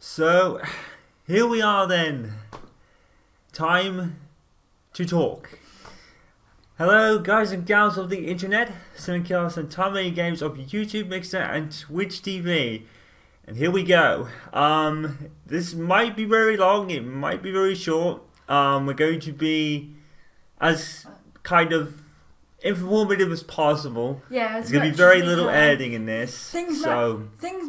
So, here we are then. Time to talk. Hello, guys and gals of the internet, simcast and Time Games of YouTube, Mixer, and Twitch TV. And here we go. This might be very long, it might be very short. We're going to be as kind of informative as possible. Yeah, there's going to be very little editing in this. Things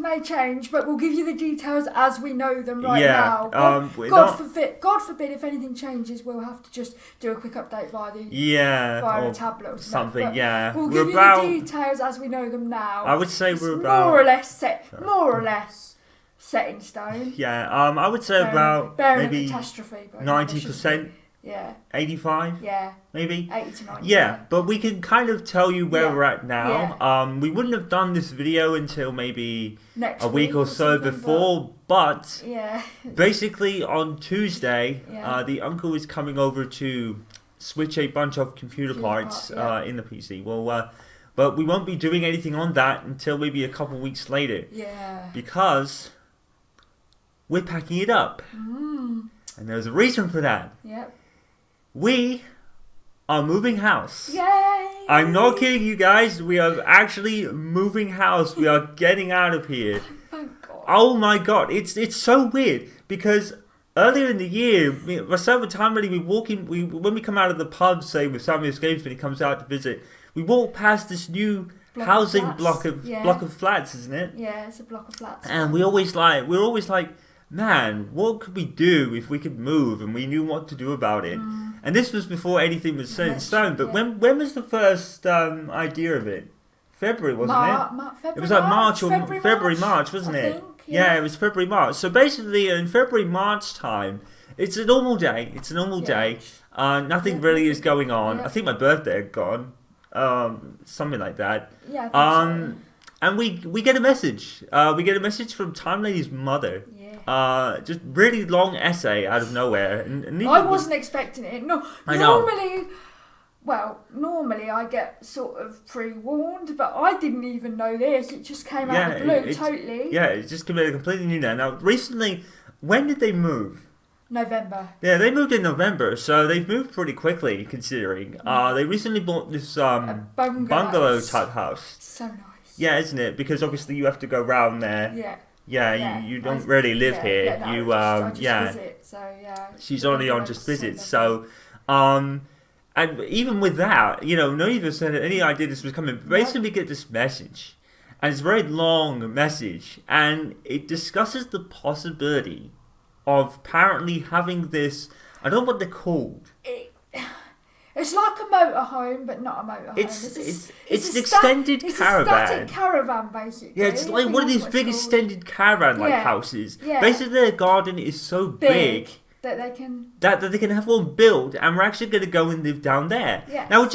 may change, but we'll give you the details as we know them right now. God forbid if anything changes, we'll have to just do a quick update via a tablet or something. We'll give you the details as we know them now. I would say we're more or less set in stone. I would say about maybe 90%. Yeah. 85? Yeah. Maybe? 80 to 90. Yeah, but we can kind of tell you where we're at now. Yeah. We wouldn't have done this video until maybe next a week or so before, but yeah. Basically on Tuesday, the uncle is coming over to switch a bunch of computer parts in the PC. But we won't be doing anything on that until maybe a couple weeks later. Yeah. Because we're packing it up. Mm. And there's a reason for that. Yep. We are moving house. Yay! I'm not kidding you guys. We are actually moving house. We are getting out of here. Thank God. Oh my God. It's so weird because earlier in the year, myself and Tom really, when we come out of the pub, say with Samuel Games when he comes out to visit, we walk past this new housing block of flats, isn't it? Yeah, it's a block of flats. And we're always like, man, what could we do if we could move and we knew what to do about it? And this was before anything was set in stone. But when was the first idea of it? February, wasn't it? It was like February, March, wasn't it? Think, yeah, it was February, March. So basically, in February, March time, it's a normal day. Nothing really is going on. I think my birthday had gone. Something like that. Yeah, I think so. And we get a message. We get a message from Time Lady's mother. Yeah. Just really long essay out of nowhere. And I wasn't expecting it. No, I know. Normally I get sort of pre-warned, but I didn't even know this. It just came out of the blue, totally. Yeah, it just came out completely new now. Now, recently, when did they move? November. Yeah, they moved in November, so they've moved pretty quickly, considering. They recently bought this bungalow type house. So nice. Yeah, isn't it? Because obviously you have to go round there. Yeah. Yeah, you don't really live here. I just visit, so yeah. She's only on just visits, so and even with that, none of us had any idea this was coming. But basically, we get this message, and it's a very long message, and it discusses the possibility of apparently having this. I don't know what they're called. It's like a motorhome, but not a motorhome. It's an extended caravan. It's a static caravan, basically. Yeah, it's like one of these big extended caravan houses. Yeah. Basically, their garden is so big that they can they can have one built, and we're actually going to go and live down there. Yeah. Now,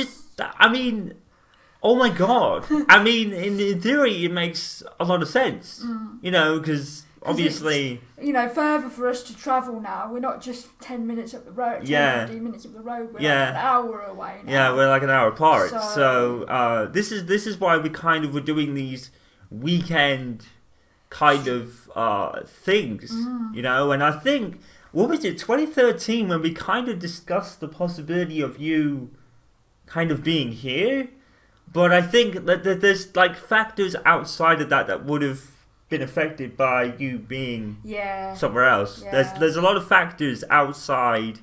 oh my God! In theory, it makes a lot of sense. Because obviously, further for us to travel now. We're not just 10 minutes up the road, 15 minutes up the road. We're like an hour away now. Yeah, we're like an hour apart. So this is why we kind of were doing these weekend kind of things, And I think, what was it, 2013, when we kind of discussed the possibility of you kind of being here? But I think that there's like factors outside of that would have been affected by you being somewhere else. There's a lot of factors outside.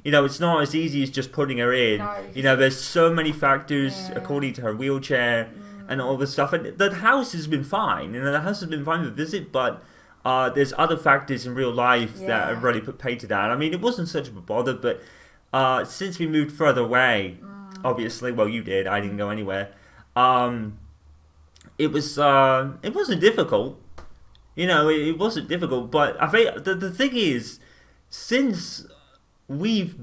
It's not as easy as just putting her in. No, there's so many factors according to her wheelchair and all this stuff. And the house has been fine. The house has been fine to visit, but there's other factors in real life that have really put paid to that. It wasn't such a bother, but since we moved further away, obviously, well, you did. I didn't go anywhere. It wasn't difficult. It wasn't difficult, but I think the thing is, since we've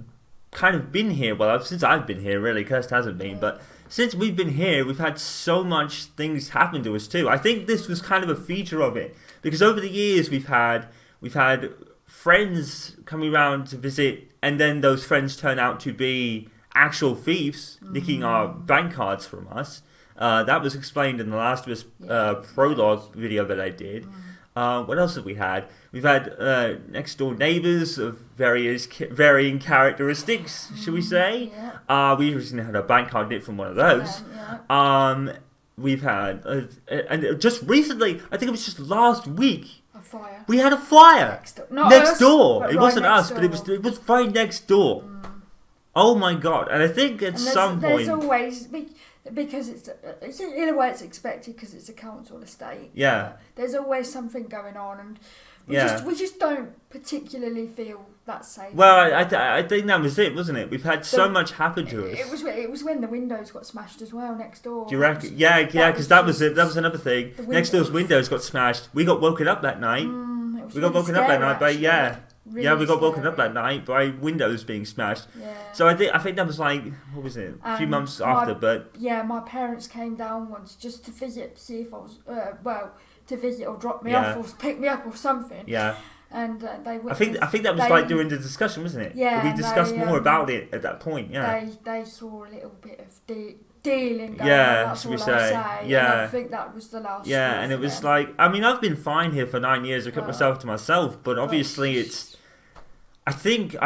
kind of been here, since I've been here, really, Kirst hasn't been, but since we've been here, we've had so much things happen to us too. I think this was kind of a feature of it, because over the years we've had friends coming around to visit, and then those friends turn out to be actual thieves, nicking our bank cards from us. That was explained in the Last of Us prologue video that I did. What else have we had? We've had next door neighbours of varying characteristics, shall we say? Yeah. We recently had a bank card hit from one of those. Yeah. We've had, and just recently, I think it was just last week, a fire. We had a fire next door. It right wasn't us, door. but it was right next door. Oh my god! And I think at some point, there's always, because it's in a way it's expected because it's a council estate. Yeah. There's always something going on, and we just don't particularly feel that safe. Well, I think that was it, wasn't it? We've had so much happen to us. It was when the windows got smashed as well next door. Do you reckon? Yeah, because that was it. That was another thing. Next door's windows got smashed. We got woken up that night. We got woken up that night by we got woken up that night by windows being smashed. Yeah. So I think that was like, what was it? A few months after, but my parents came down once just to visit, to see if I was to visit or drop me off or pick me up or something. Yeah. And they. I think that was like during the discussion, wasn't it? Yeah. We discussed more about it at that point. Yeah. They saw a little bit of dealing going on. That's all what we say. Yeah. And I think that was the last. Yeah, and it was like, I mean, I've been fine here for 9 years. I kept myself to myself, but obviously it's. I think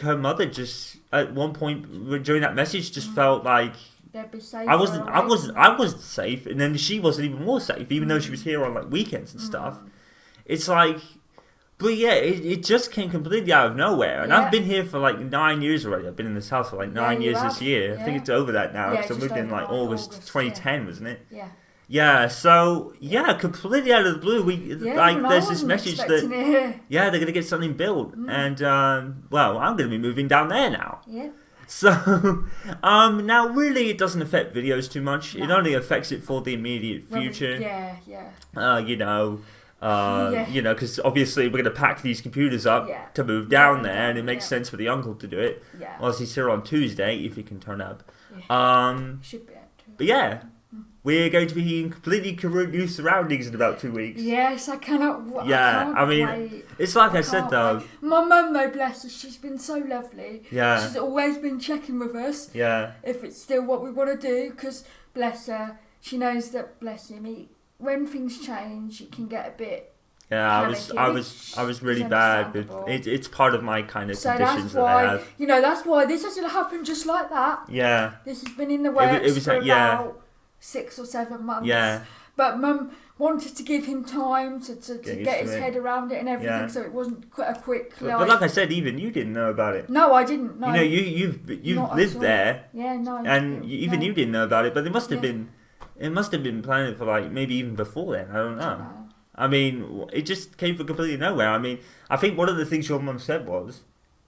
her mother just at one point during that message just felt like they'd be safe. I wasn't safe, and then she wasn't even more safe, even though she was here on like weekends and stuff. It's like, but yeah, it just came completely out of nowhere, and I've been here for like 9 years already. I've been in this house for like 9 years this year. I think it's over that now because I moved in like August 2010, wasn't it? Yeah. Yeah, so completely out of the blue, there's this message that they're gonna get something built, and I'm gonna be moving down there now. Yeah. So, now really it doesn't affect videos too much. No. It only affects it for the immediate future. Because obviously we're gonna pack these computers up to move down there, and it makes sense for the uncle to do it. Yeah. Whilst he's here on Tuesday, if he can turn up. Should be able to. But yeah. We're going to be in completely new surroundings in about 2 weeks. Yes, I cannot. Yeah, I mean, wait. It's like I said though. Wait. My mum, though, bless her, she's been so lovely. Yeah. She's always been checking with us. Yeah. If it's still what we want to do, because bless her, she knows that when things change, it can get a bit. Yeah, I was really bad, but it's part of my kind of conditions that I have. That's why this has to happen just like that. Yeah. This has been in the works for about 6 or 7 months. Yeah. But Mum wanted to give him time to get his head around it and everything, so it wasn't quite a quick. But like I said, even you didn't know about it. No, I didn't. No. You've lived there. Yeah, no. And even you didn't know about it, but it must have been planned for like maybe even before then. I don't know. I mean, it just came from completely nowhere. I mean, I think one of the things your mum said was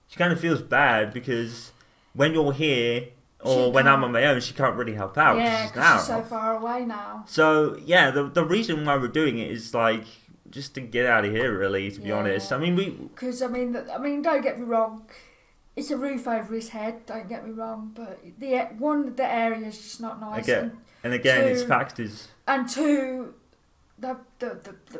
she kind of feels bad because when you're here. Or when I'm on my own, she can't really help out. Yeah, because she's so far away now. So, yeah, the reason why we're doing it is, like, just to get out of here, really, to be honest. I mean, because, don't get me wrong. It's a roof over his head, don't get me wrong. But the area is just not nice. And again, it's factors. And two, the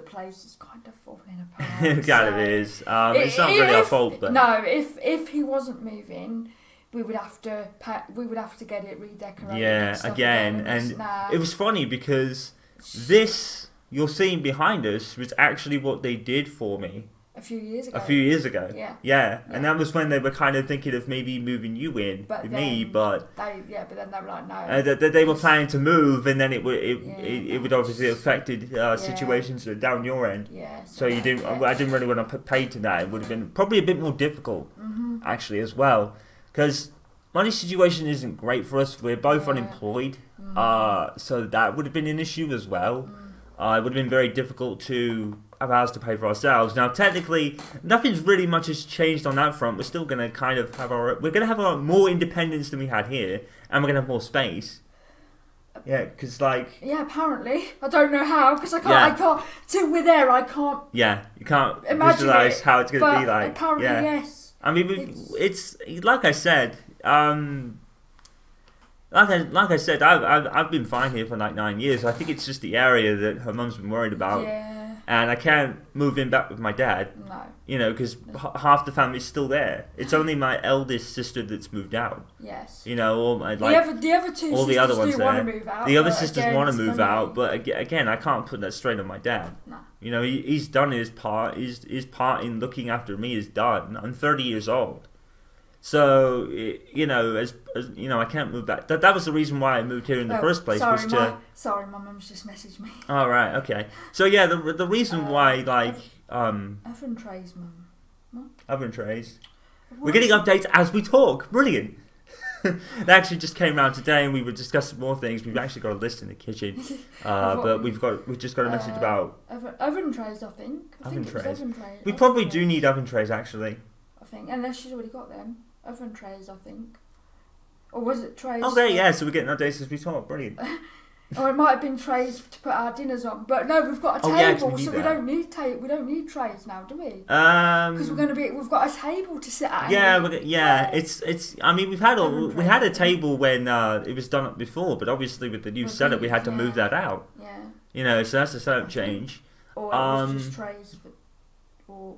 place is kind of falling apart. It kind of is. It's not really our fault, but... No, if he wasn't moving... We would have to get it redecorated. Yeah, again, and it was funny because this you're seeing behind us was actually what they did for me a few years ago. Yeah. And that was when they were kind of thinking of maybe moving you in but then then they were like no. They were planning to move, and then it would obviously affected situations down your end. Yeah. So you didn't. I didn't really want to pay to that. It would have been probably a bit more difficult, actually, as well. Because money situation isn't great for us. We're both unemployed, so that would have been an issue as well. It would have been very difficult to have ours to pay for ourselves. Now, technically, nothing's really much has changed on that front. We're still going to kind of have more independence than we had here, and we're going to have more space. Yeah, because apparently I don't know how because I can't. Till we're there, I can't. Yeah, you can't visualize how it's going to be like. Apparently, yes. I mean, it's like I said. Like I said, I've been fine here for like 9 years. I think it's just the area that her mum's been worried about. Yeah. and I can't move in back with my dad. No. You know, because half the family's still there. It's only my eldest sister that's moved out. Yes. You know, all my, the other two all sisters the other ones do want to move out. The other sisters want to move out, but again, I can't put that straight on my dad. No. You know, he's done his part. His part in looking after me is done. I'm 30 years old. So, you know, as you know, I can't move back. That was the reason why I moved here in the first place. Sorry, my mum's just messaged me. Oh, right, okay. So, yeah, the reason why, like... oven trays, Mum. What? Oven trays. We're getting updates as we talk. Brilliant. They actually just came round today and we were discussing more things. We've actually got a list in the kitchen. But we've just got a message about... Oven trays, I think. Oven trays. We probably do need oven trays, actually. I think, unless she's already got them. Oven trays, I think. Or was it trays? Oh, great, yeah, so we're getting updates as we talk. Brilliant. Or it might have been trays to put our dinners on, but no, we've got a table, so we don't need trays now, do we? Because we've got a table to sit at. Yeah, it's. I mean, we had a table when it was done up before, but obviously with the new setup, we had to move that out. Yeah. You know, so that's a setup change. Or it was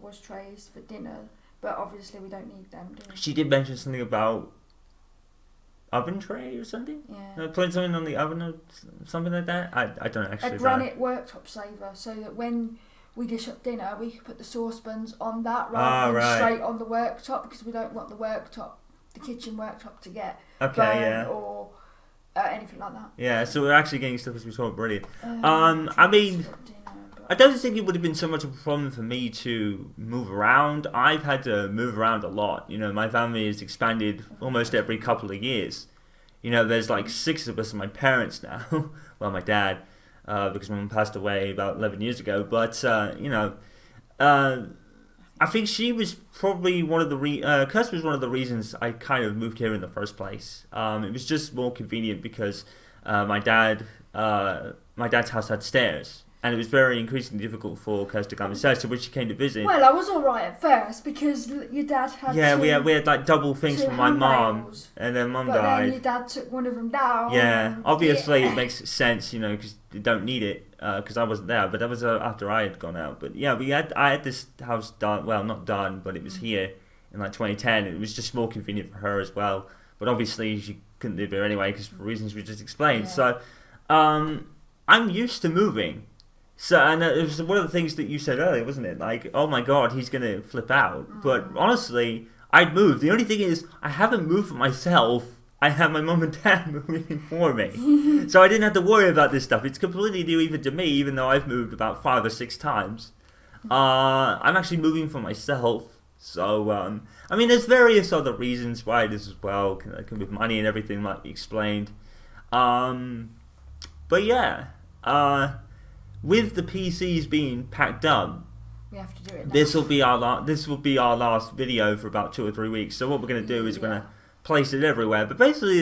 just trays for dinner, but obviously we don't need them, do we? She did mention something about oven tray or something? Yeah. Putting something on the oven or something like that? I don't actually know. A granite worktop saver, so that when we dish up dinner, we can put the saucepans on that rather than straight on the worktop, because we don't want the kitchen worktop to get burned or anything like that. Yeah, so we're actually getting stuff as we talk. Brilliant. I mean... I don't think it would have been so much of a problem for me to move around. I've had to move around a lot. You know, my family has expanded almost every couple of years. You know, there's like 6 of us and my parents now. Well, my dad, because my mum passed away about 11 years ago. But, you know, I think she was probably one of the... Kirsten was one of the reasons I kind of moved here in the first place. It was just more convenient because my dad's house had stairs. And it was very increasingly difficult for Kirsten to come inside, so when she came to visit... Well, I was alright at first, because your dad had we had like double things from my mum, and then mum died. But then your dad took one of them down. Yeah, obviously it makes sense, you know, because you don't need it, because I wasn't there, but that was after I had gone out. But yeah, I had this house done, well, not done, but it was here in like 2010, and it was just more convenient for her as well. But obviously she couldn't live here anyway, because for reasons we just explained. Yeah. So, I'm used to moving. So, and it was one of the things that you said earlier, wasn't it? Like, oh my God, he's going to flip out. But honestly, I'd move. The only thing is, I haven't moved for myself. I have my mum and dad moving for me. So I didn't have to worry about this stuff. It's completely new even to me, even though I've moved about 5 or 6 times. I'm actually moving for myself. So, I mean, there's various other reasons why it is as well. With money and everything might be explained. But yeah, with the PCs being packed up, we have to do it now. This will be our last video for about 2 or 3 weeks. So what we're going to do is we're going to place it everywhere. But basically,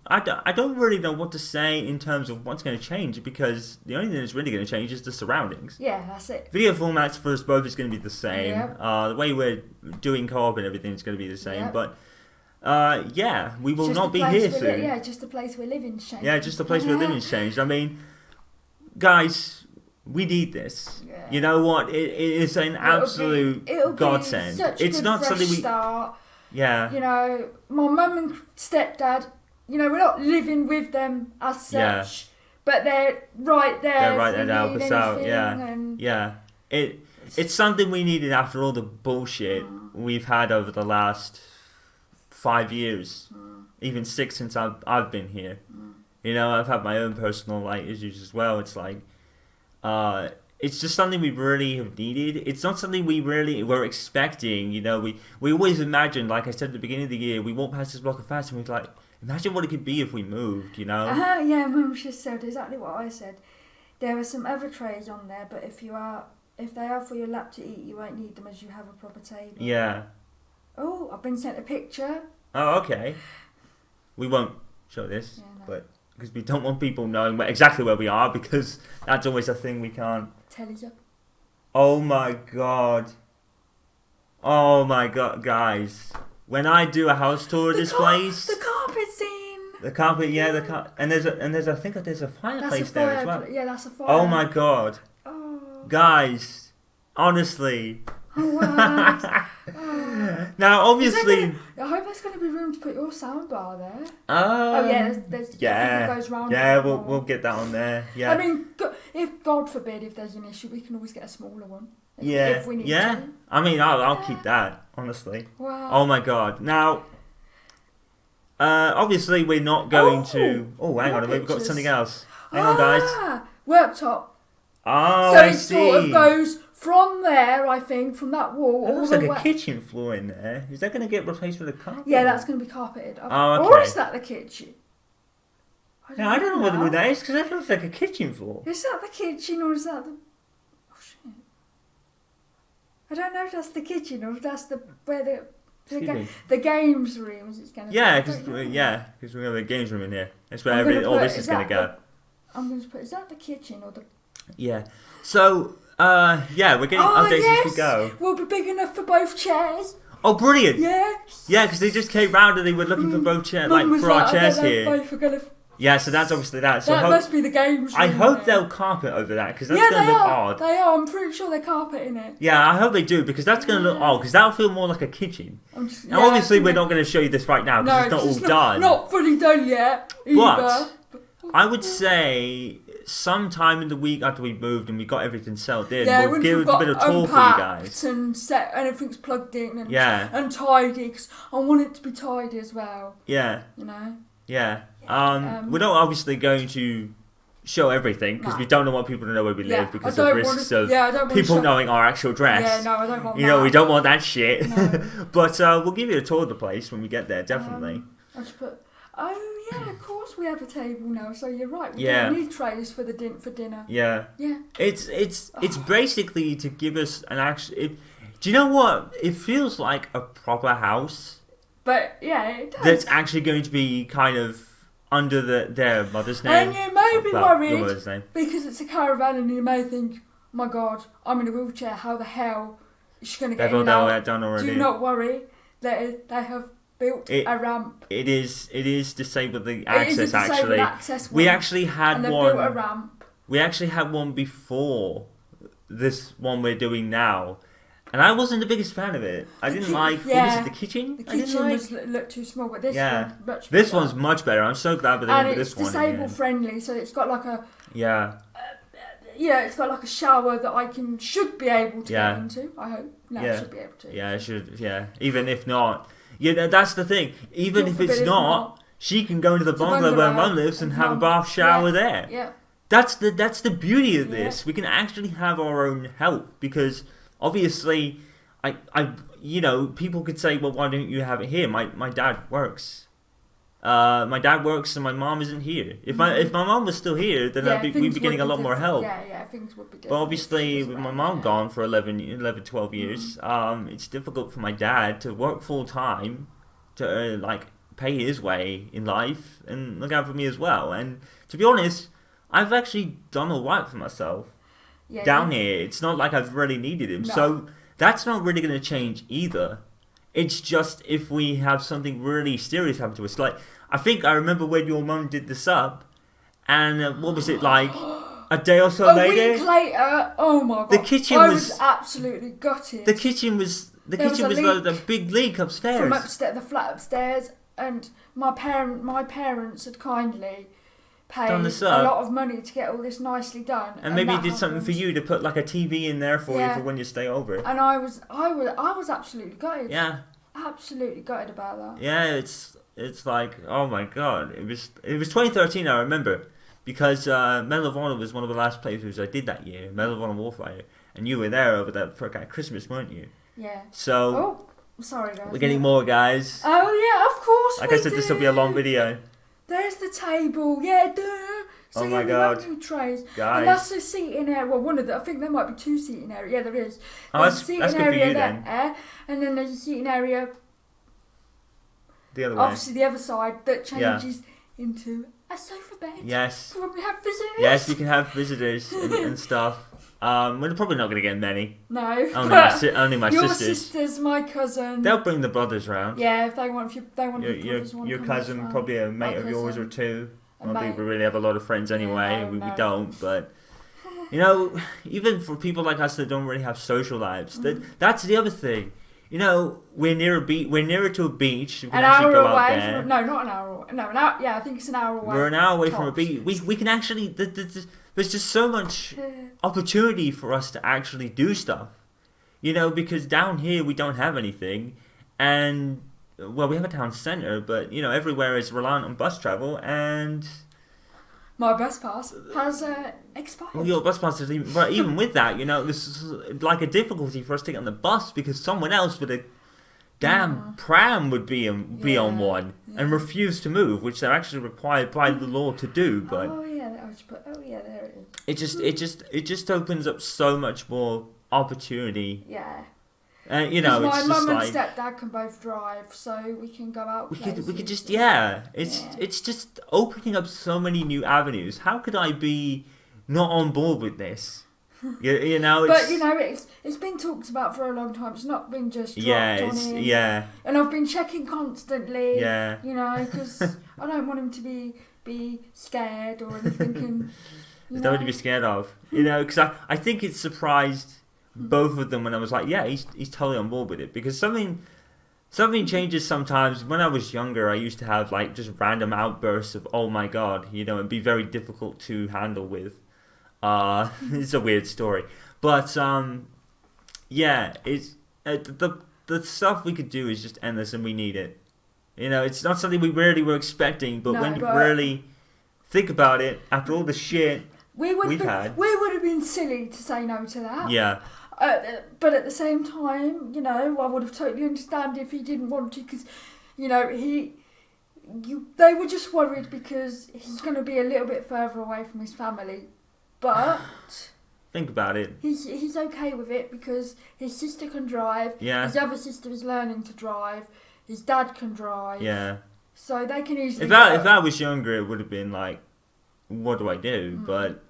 I don't really know what to say in terms of what's going to change, because the only thing that's really going to change is the surroundings. Yeah, that's it. Video formats for us both is going to be the same. Yep. The way we're doing co-op and everything is going to be the same. Yep. But we will not be here soon. Just the place we're living's changed. Yeah, just the place we're living's changed. I mean, guys, we need this. Yeah. You know what? It is an absolute godsend. It's not something we start. Yeah. You know, my mum and stepdad, you know, we're not living with them as such, but they're right there. They're right there to help us out. Yeah. It's something we needed after all the bullshit we've had over the last 5 years, even 6 since I've been here. You know, I've had my own personal issues as well. It's like, it's just something we really have needed. It's not something we really were expecting. You know, we always imagined, like I said at the beginning of the year, we walked past this block of flats and we were like, imagine what it could be if we moved, you know? Yeah, Mum just said exactly what I said. There are some other trays on there, but if they are for your lap to eat, you won't need them as you have a proper table. Yeah. Oh, I've been sent a picture. Oh, okay. We won't show this, but because we don't want people knowing exactly where we are, because that's always a thing we can't tell each other. Oh my god, guys! When I do a house tour of this place, the carpet's in. The carpet, and there's I think there's a fireplace there as well. Yeah, that's a fire. Oh my god. Oh. guys, honestly. Now, obviously, I hope there's going to be room to put your soundbar there. There's yeah, goes round we'll get that on there. Yeah. I mean, if God forbid, if there's an issue, we can always get a smaller one. If we need to. I mean, I'll keep that, honestly. Wow. Oh my God. Now, obviously, we're not going to. Oh, hang on, we've got something else. Hang on, guys. Worktop. Oh, so I it see. sort of goes from there, I think, from that wall. It looks like a kitchen floor in there. Is that going to get replaced with a carpet? Yeah, that's going to be carpeted. Oh, okay. Or is that the kitchen? I don't know whether that is, because that looks like a kitchen floor. Is that the kitchen or is that the... Oh, shit. I don't know if that's the kitchen or if that's where the games room is going to be. Because we have a games room in here. That's where all this is going to go. I'm going to put, is that the kitchen or the... Yeah. So... we're getting updates as we go. We'll be big enough for both chairs. Oh, brilliant! Yeah. Yeah, because they just came round and they were looking for both chairs, for our chairs here. Both are gonna... Yeah, so that's obviously that. So that must be the games room. I hope they'll carpet over that, because that's going to look odd. They are. I'm pretty sure they're carpeting it. Yeah, I hope they do, because that's going to look odd, because that'll feel more like a kitchen. Now, obviously, we're not going to show you this right now, because it's not all done. Not fully done yet, either. But I would say... sometime in the week after we moved and we got everything settled in, we'll give it a bit of tour for you guys. And set, and everything's plugged in and tidy, because I want it to be tidy as well. Yeah. You know? Yeah. We're not obviously going to show everything, because we don't want people to know where we live, because of risks of people knowing our actual address. Yeah, no, I don't want that. You know, we don't want that shit. No. But we'll give you a tour of the place when we get there, definitely. I'll just put... Oh yeah, of course we have a table now. So you're right. We don't need trays for dinner. Yeah. Yeah. It's basically to give us an actual. Do you know what? It feels like a proper house. But yeah, it does. That's actually going to be kind of under their mother's name. And you may be worried because it's a caravan, and you may think, "Oh my God, I'm in a wheelchair. How the hell is she going to get in and out?" That done already. Do not worry. They have built a ramp. It is disabled the access. Access we actually had one. Built a ramp. We actually had one before this one we're doing now, and I wasn't the biggest fan of it. I didn't like. What was it? The kitchen. The kitchen looked too small, but this one's much better. This one's much better. I'm so glad with this one. And it's disabled friendly, so it's got like a. Yeah. It's got like a shower that I should be able to get into. I hope. I should be able to. Yeah, it should. Yeah, even if not. Yeah, that's the thing. Even if it's not, she can go into the bungalow where Mum lives and have a bath shower there. Yeah. That's the beauty of this. We can actually have our own help, because obviously, people could say, well, why don't you have it here? My dad works. My dad works and my mom isn't here. If my mom was still here, then we'd be getting a lot more help. Yeah, things would be different. But obviously, with my mom gone for 11, 12 years, it's difficult for my dad to work full time to pay his way in life and look out for me as well. And to be honest, I've actually done all right for myself down here. It's not like I've really needed him. No. So that's not really going to change either. It's just if we have something really serious happen to us. Like, I remember when your mum did this up, and what was it like? A day or so later? A week later, oh my God. The kitchen was absolutely gutted. The kitchen was like a big leak upstairs. From upstairs, the flat upstairs, and my parents had kindly paid a lot of money to get all this nicely done. And maybe did something for you to put like a TV in there for you for when you stay over. And I was absolutely gutted. Yeah. Absolutely gutted about that. Yeah, it's like, oh my God. It was 2013, I remember. Because Medal of Honor was one of the last playthroughs I did that year, Medal of Honor Warfighter, and you were there over that for Christmas, weren't you? Yeah. So. Oh, sorry guys. We're getting more, guys. Oh yeah, of course. Like I said, this will be a long video. There's the table, yeah, duh. So oh my God, trays. Guys. And that's the seating area. Well, one of the. I think there might be two seating areas. Yeah, there is. There's a seating area good for you then. And then there's a seating area. The other way. Obviously, the other side that changes into a sofa bed. Yes. So when we have visitors. Yes, we can have visitors and stuff. We're probably not going to get many. No. Only my your sisters. Your sisters, my cousin. They'll bring the brothers round. Yeah, if they want. Your cousin, probably a mate of yours or two. I don't think we really have a lot of friends anyway. We don't, but You know, even for people like us that don't really have social lives, that's the other thing. You know, we're near a beach. We're nearer to a beach. We can actually go out there. No, not an hour. No, yeah, I think it's an hour away. We're an hour away from a beach. We can actually. There's just so much opportunity for us to actually do stuff. You know, because down here we don't have anything, and well, we have a town centre, but you know, everywhere is reliant on bus travel, and my bus pass has expired. Well, your bus pass is even with that, you know, this is like a difficulty for us to get on the bus because someone else with a damn pram would be on one and refuse to move, which they're actually required by the law to do. But there it is. It just opens up so much more opportunity. Yeah. You know, my it's mum just and stepdad can both drive, so we can go out. We could just It's just opening up so many new avenues. How could I be not on board with this? You know, but you know, it's been talked about for a long time. It's not been just dropped on him. And I've been checking constantly. Yeah. You know, because I don't want him to be scared or anything. There's nothing to be scared of. You know, because I think it surprised both of them when I was like, yeah, he's totally on board with it, because something changes sometimes. When I was younger, I used to have like just random outbursts of oh my god, you know, it'd be very difficult to handle with. It's a weird story, but yeah, it's the stuff we could do is just endless, and we need it. You know, it's not something we really were expecting, but when you really think about it, after all the shit we've had, we would have been silly to say no to that. Yeah. But at the same time, you know, I would have totally understand if he didn't want to, because, you know, they were just worried because he's going to be a little bit further away from his family. But think about it. He's okay with it because his sister can drive. Yeah. His other sister is learning to drive. His dad can drive. Yeah. So they can easily. If I was younger, it would have been like, what do I do? But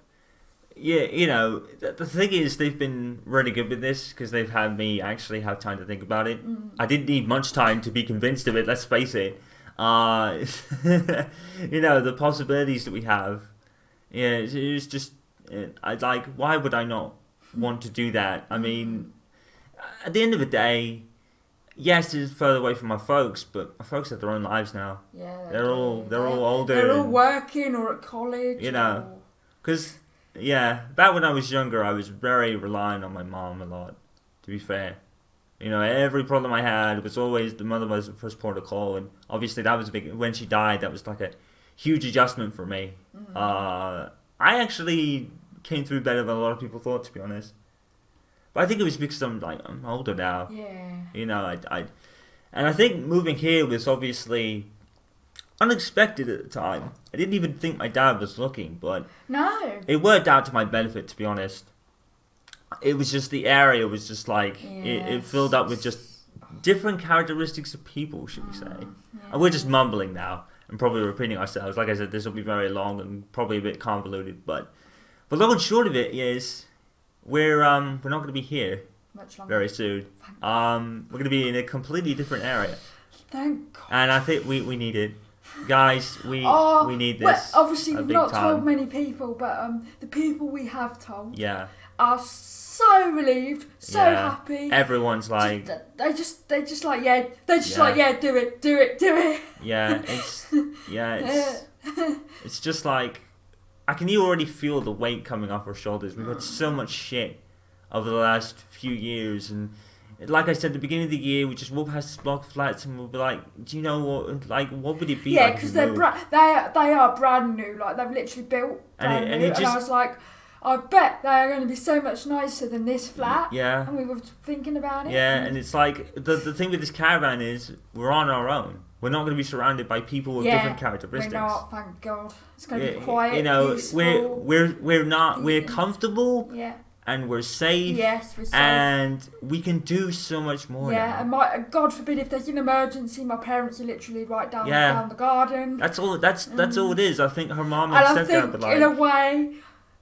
yeah, you know, the thing is, they've been really good with this because they've had me actually have time to think about it. I didn't need much time to be convinced of it, let's face it. You know, the possibilities that we have. Yeah, it's just, why would I not want to do that? I mean, at the end of the day, yes, it's further away from my folks, but my folks have their own lives now. Yeah, they're all older. They're all working or at college. You know, because yeah, back when I was younger, I was very reliant on my mom a lot. To be fair, you know, every problem I had was always the mother was the first port of call, and obviously that was a big. When she died, that was like a huge adjustment for me. I actually came through better than a lot of people thought, to be honest. But I think it was because I'm older now. Yeah. You know, and I think moving here was obviously unexpected at the time. I didn't even think my dad was looking, but no, it worked out to my benefit, to be honest. It was just the area was just like it filled up with just different characteristics of people, should we say? Yeah. And we're just mumbling now and probably repeating ourselves. Like I said, this will be very long and probably a bit convoluted, but long and short of it is we're not going to be here much longer. Very soon. We're going to be in a completely different area. Thank God. And I think we need it. Guys, we need this. Well, obviously, we've not told many people, but the people we have told are so relieved, so happy. Everyone's like, they're just like, do it. Yeah, it's just like, I can already feel the weight coming off our shoulders. We've had so much shit over the last few years, and like I said, at the beginning of the year, we just walk past block flats and we'll be like, do you know what? Like, what would it be? Yeah, because they are brand new. Like, they've literally built brand new. And I was like, I bet they are going to be so much nicer than this flat. Yeah. And we were thinking about it. Yeah, and it's like, the thing with this caravan is we're on our own. We're not going to be surrounded by people with different characteristics. We're not, thank God. It's going to be quiet, you know, peaceful. We're comfortable. Yeah. And we're safe. Yes, we're safe. And we can do so much more. Yeah, now. And God forbid if there's an emergency, my parents are literally right down the garden. That's all. That's all it is. I think her mom and stepdad were like, in a way,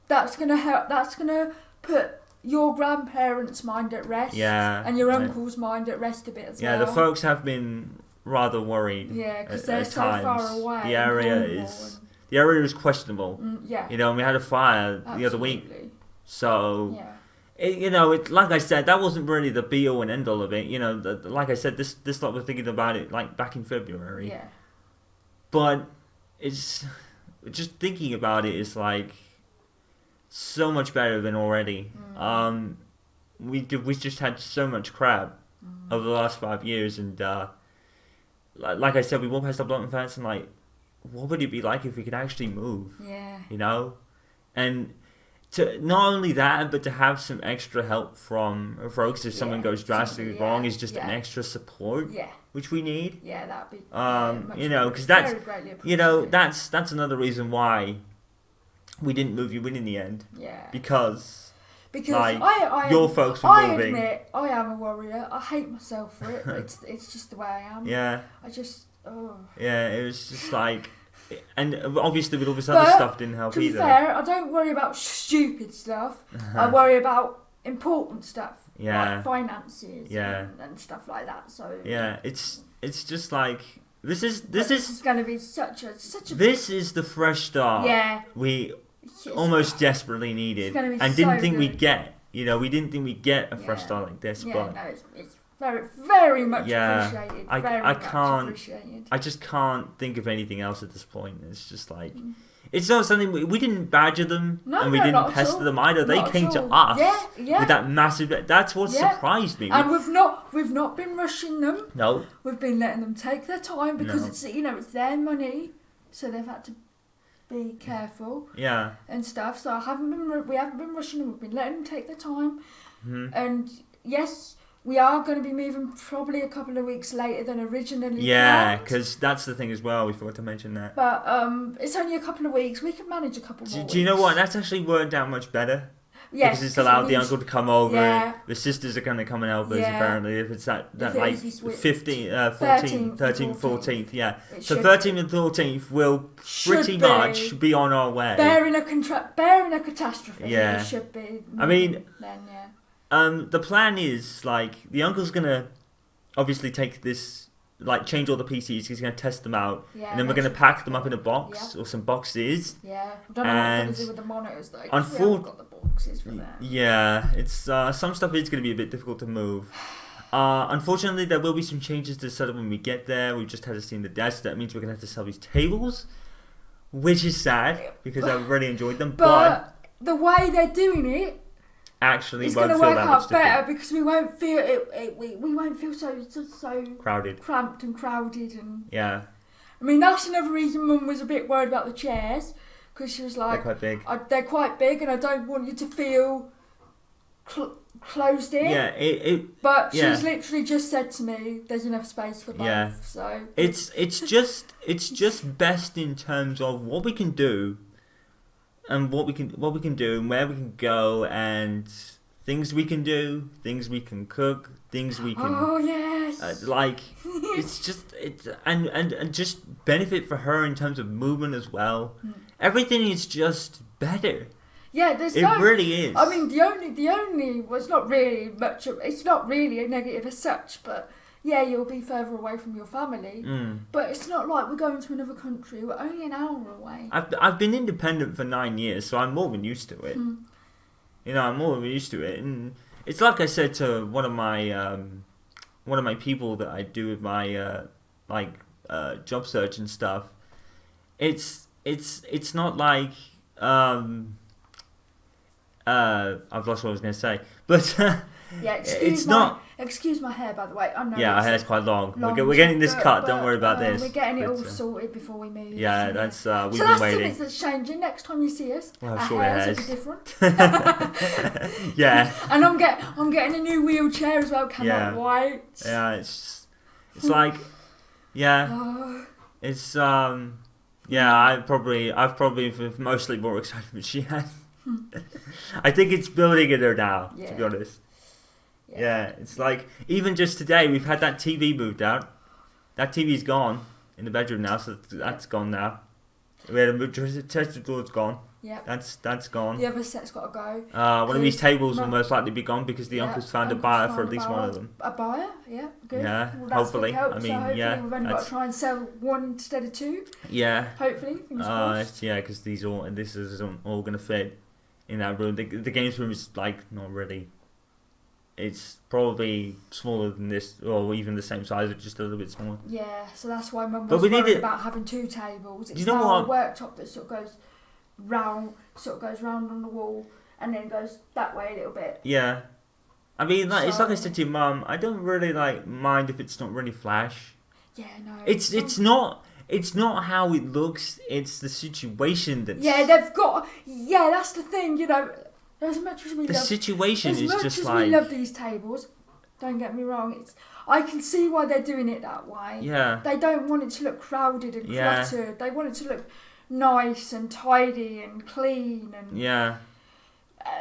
that's gonna help. That's gonna put your grandparents' mind at rest. Yeah. And your uncle's mind at rest a bit as well. Yeah, the folks have been rather worried. Yeah, because they're so far away. The area is questionable. Yeah. You know, and we had a fire the other week. So, yeah. It like I said, that wasn't really the be all and end all of it. Like I said, this lot was thinking about it like back in February. Yeah. But it's just thinking about it is like so much better than already. We just had so much crap over the last 5 years, and like I said, we walked past the Blunton fence and like, what would it be like if we could actually move? Yeah. And to not only that, but to have some extra help from folks if someone goes drastically wrong is just an extra support, which we need. Yeah, that'd be. Because that's another reason why we didn't move you in the end. Yeah. Because like, your folks were moving. I admit I am a warrior. I hate myself for it, but it's just the way I am. Yeah. I just. Oh. Yeah, it was just like. And obviously with all this other stuff didn't help either. To be fair, I don't worry about stupid stuff. I worry about important stuff. Yeah. Like finances and stuff like that. So yeah, it's just like this is going to be such a this is the fresh start. Yeah. We almost desperately needed and didn't think we'd get. We didn't think we'd get a fresh start like this, but no, it's very, very much appreciated. I just can't think of anything else at this point. It's just like it's not something we didn't badger them and we didn't pester them either. They came to us with that massive. That's what surprised me. And we've not been rushing them. No, we've been letting them take their time because it's it's their money, so they've had to be careful. Yeah, and stuff. So we haven't been rushing them. We've been letting them take their time, and yes. We are going to be moving probably a couple of weeks later than originally planned. Yeah, because that's the thing as well. We forgot to mention that. But it's only a couple of weeks. We can manage a couple more weeks. Do you know what? That's actually worked out much better. Yes. Because it's allowed the uncle to come over. Yeah. The sisters are going to come and help us, apparently. If it's that like 13th, 14th. Yeah. So 13th and 14th will pretty much be on our way. Bearing a catastrophe. Yeah. It should be. I mean... Then, yeah. The plan is, like, the uncle's going to obviously take this, like, change all the PCs, he's going to test them out, and then we're going to pack them up in a box, or some boxes. Yeah, I don't know what I'm going to do with the monitors, though, because we haven't got the boxes for that. Yeah, it's, some stuff is going to be a bit difficult to move. Unfortunately, there will be some changes to the setup when we get there. We've just had to see in the desk, that means we're going to have to sell these tables, which is sad, because I've really enjoyed them, but the way they're doing it, actually it's going to work out better because we won't feel it. We won't feel so crowded, cramped and crowded, and yeah. I mean that's another reason Mum was a bit worried about the chairs because she was like, they're quite big. They're quite big, and I don't want you to feel closed in. Yeah, but she's literally just said to me, "There's enough space for both." Yeah. So it's just best in terms of what we can do. And what we can do and where we can go and things we can do, things we can cook, things we can. Oh yes. It's just and just benefit for her in terms of movement as well. Everything is just better. Yeah, it really is. I mean, the only was not really much. It's not really a negative as such, but. Yeah, you'll be further away from your family, but it's not like we're going to another country. We're only an hour away. I've been independent for 9 years, so I'm more than used to it. I'm more than used to it, and it's like I said to one of my people that I do with my job search and stuff. It's not like I've lost what I was going to say, but yeah, excuse my hair, by the way. I know. Yeah, our hair's quite long. We're getting this cut. Don't worry about this. We're getting it all sorted before we move. Yeah, that's we've been waiting. So that's something that's changing. Next time you see us, we'll have our hairs will be different. Yeah. And I'm getting a new wheelchair as well. Cannot wait. Yeah, it's like, yeah, it's I've probably mostly more excited than she has. I think it's building in her now, to be honest. Yeah, it's like, even just today, we've had that TV moved out. That TV's gone in the bedroom now, so that's gone now. We had a chest door's gone. Yeah. That's gone. The other set's got to go. One of these tables will most likely be gone because the uncle's found a buyer for at least one of them. A buyer? Yeah, good. Yeah, well, hopefully. I mean, so we've only got to try and sell one instead of two. Yeah. Hopefully. Yeah, because this is all going to fit. in that room. The games room is like not really. It's probably smaller than this, or even the same size, or just a little bit smaller. Yeah, so that's why Mum was worried about having 2 tables. It's now a worktop that sort of goes round on the wall, and then goes that way a little bit. Yeah, I mean, like, it's like I said to your mum. I don't really mind if it's not really flash. Yeah, no. It's not. It's not how it looks. It's the situation that's. Yeah, they've got. Yeah, that's the thing. As much as we the love, situation is just we love these tables, don't get me wrong. I can see why they're doing it that way. Yeah. They don't want it to look crowded and cluttered. They want it to look nice and tidy and clean and. Yeah.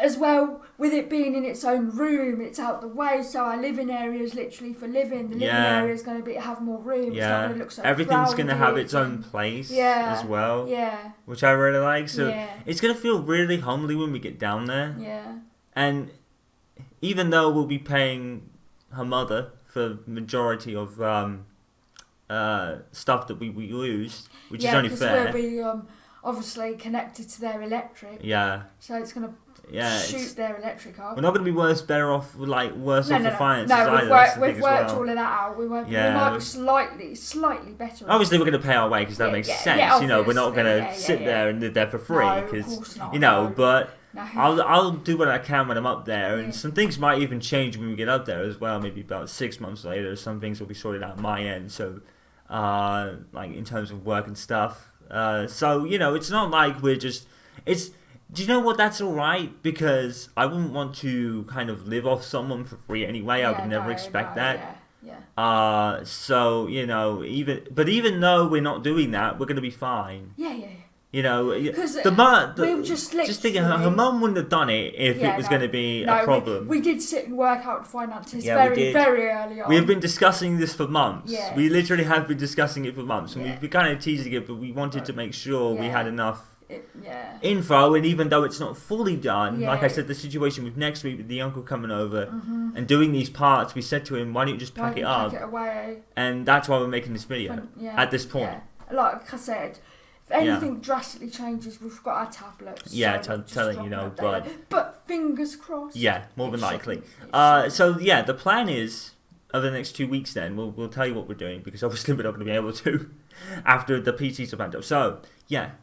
As well, with it being in its own room, it's out the way. So our living area is literally for living. The living area is going to have more room. Yeah. It's not going to look so everything's going to have its own place as well. Yeah. Which I really like. So it's going to feel really homely when we get down there. Yeah. And even though we'll be paying her mother for the majority of stuff that we use, which is only fair. Yeah, because we'll be obviously connected to their electric. Yeah. So it's going to. Shoot their electric up. We're not going to be better off for finances. No, we've worked all of that out. We might be slightly better. Obviously, we're going to pay our way because that makes sense. We're not going to sit there and live there for free because But I'll do what I can when I'm up there, and some things might even change when we get up there as well. Maybe about 6 months later, some things will be sorted out on my end. So, like in terms of work and stuff. So it's not like we're just Do you know what? That's all right, because I wouldn't want to kind of live off someone for free anyway. I would never expect that. Yeah. So even though we're not doing that, we're going to be fine. Yeah. Because we were just thinking her mum wouldn't have done it if it was going to be a problem. We did sit and work out the finances very early on. We have been discussing this for months. Yeah. We literally have been discussing it for months, and we've been kind of teasing it, but we wanted to make sure we had enough info, and even though it's not fully done, like I said, the situation with next week with the uncle coming over and doing these parts, we said to him, why don't you just pack it up? Pack it away. And that's why we're making this video at this point. Yeah. Like I said, if anything drastically changes, we've got our tablets. Yeah, telling you know, but fingers crossed. Yeah, more than likely. So the plan is over the next 2 weeks. Then we'll tell you what we're doing, because obviously we're not going to be able to after the PCs are backed up. So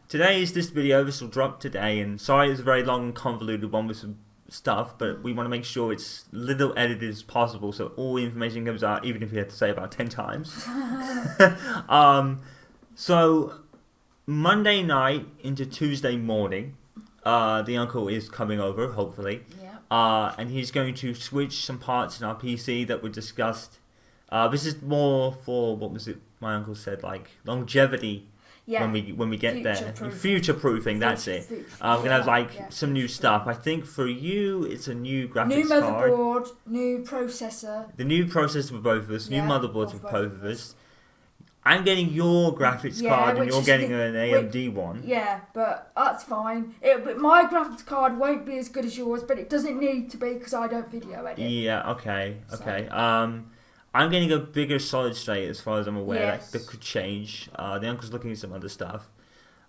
today is this video. This will drop today, and sorry it's a very long and convoluted one with some stuff, but we want to make sure it's little edited as possible, so all the information comes out, even if we have to say about 10 times. So Monday night into Tuesday morning, the uncle is coming over, hopefully. Yeah. And he's going to switch some parts in our PC that were discussed. This is more for, what was it my uncle said, like longevity. When we get there, future proofing. That's it. We're gonna have some new stuff. I think for you, it's a new graphics new motherboard, new processor. The new processor for both of us. New motherboards for both of us. I'm getting your graphics card, and you're getting an AMD one. Yeah, but that's fine. But my graphics card won't be as good as yours, but it doesn't need to be because I don't video edit. Yeah. Okay. I'm getting a bigger solid state as far as I'm aware. Yes. That could change. The uncle's looking at some other stuff.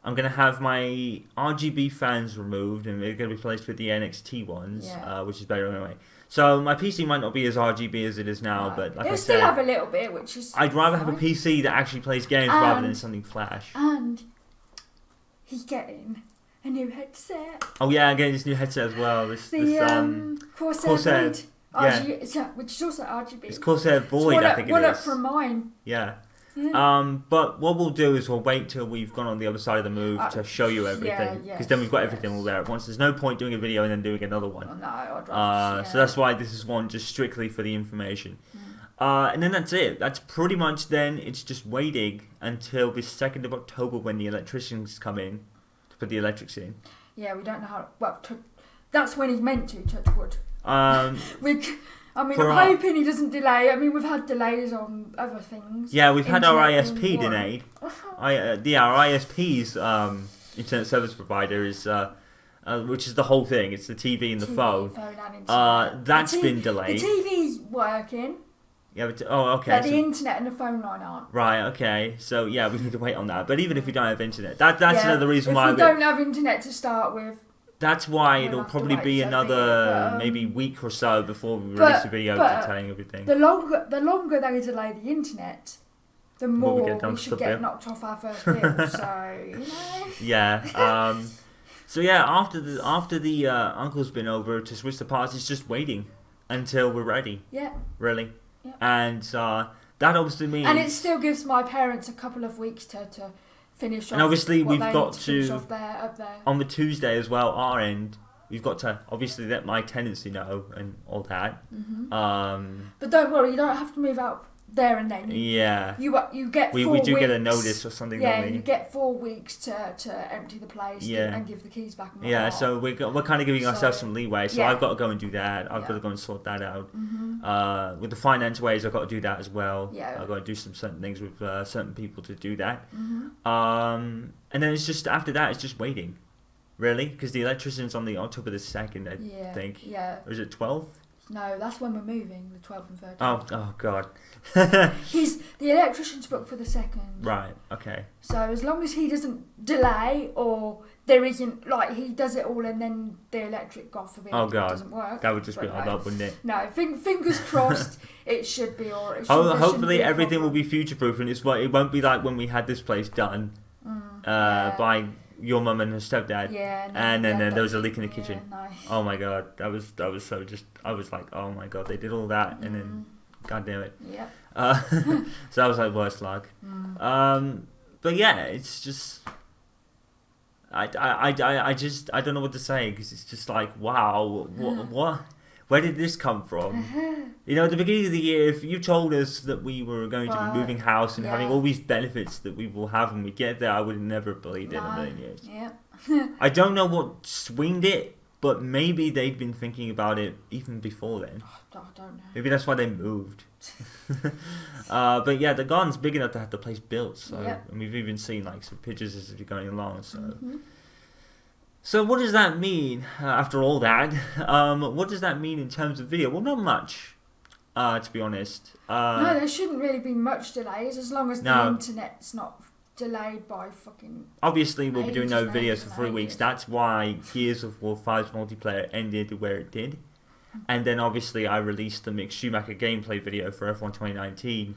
I'm going to have my RGB fans removed, and they're going to be replaced with the NXT ones, which is better anyway. So my PC might not be as RGB as it is now, but like I said, it'll still have a little bit, which is I'd rather have a PC that actually plays games rather than something flash. And he's getting a new headset. Oh yeah, I'm getting this new headset as well. Corsair. Which is also RGB. It's Corsair Void, I think it is. One up from mine. Yeah. But what we'll do is we'll wait till we've gone on the other side of the move to show you everything. Because then we've got everything all there at once. There's no point doing a video and then doing another one. Oh, no, I'd rather So that's why this is one just strictly for the information. And then that's it. That's pretty much then. It's just waiting until the 2nd of October when the electricians come in to put the electrics in. Yeah, we don't know how... Well, that's when he's meant to, touch wood. I'm hoping he doesn't delay. I mean, we've had delays on other things. Yeah, we've had our ISP delayed. Our ISP's internet service provider is, which is the whole thing. It's the TV and the phone. That's been delayed. The TV's working. Yeah, but okay. The internet and the phone line aren't. Right, okay. So, we need to wait on that. But even if we don't have internet, that's another reason why... If we don't have internet to start with... That's why it'll probably be another maybe week or so before we release a video detailing everything. The longer they delay the internet, the more we should get knocked off our first bill. So, you know. Yeah. So yeah, after the uncle's been over to switch the parts, it's just waiting until we're ready. Yeah. Really. Yeah. And that obviously means. And it still gives my parents a couple of weeks to finish off. And obviously we've got to up there. On the Tuesday as well. Our end, we've got to obviously let my tenancy know and all that. Mm-hmm. But don't worry, you don't have to move out there and then. Yeah. You get 4 weeks. We do get a notice or something. Yeah, you get 4 weeks to empty the place and give the keys back. And yeah, so we're kind of giving ourselves some leeway. So I've got to go and do that. I've got to go and sort that out. Mm-hmm. With the finance ways, I've got to do that as well. Yeah. I've got to do some certain things with certain people to do that. Mm-hmm. And then it's just after that, it's just waiting, really, because the electrician's on the October the 2nd, I think. Yeah. Or is it 12th? No, that's when we're moving, the 12th and 13th. Oh God. The electrician's booked for the 2nd. Right, okay. So as long as he doesn't delay or there isn't, like, he does it all and then the electric, God forbid, doesn't work. That would just be odd up, wouldn't it? No, fingers crossed, it should be alright. Hopefully everything will be future-proof and it won't be like when we had this place done by your mum and her stepdad. Yeah. And then there was a leak in the kitchen. No. Oh my God, that was so just, I was like, oh my God, they did all that and then, God damn it. Yeah. So that was like worst luck. But yeah, it's just, I don't know what to say because it's just like, wow, what? Where did this come from? You know, at the beginning of the year, if you told us that we were going to be moving house and having all these benefits that we will have when we get there, I would have never believed it in a million years. Yeah. I don't know what swinged it, but maybe they'd been thinking about it even before then. I don't know. Maybe that's why they moved. But yeah, the garden's big enough to have the place built. So and we've even seen like some pictures as we're going along. So. So what does that mean after all that? What does that mean in terms of video? Well, not much, to be honest. No, there shouldn't really be much delays as long as the internet's not delayed by fucking. Obviously, we'll be doing no videos for 3 weeks. That's why Gears of War 5's multiplayer ended where it did. And then obviously I released the Mick Schumacher gameplay video for F1 2019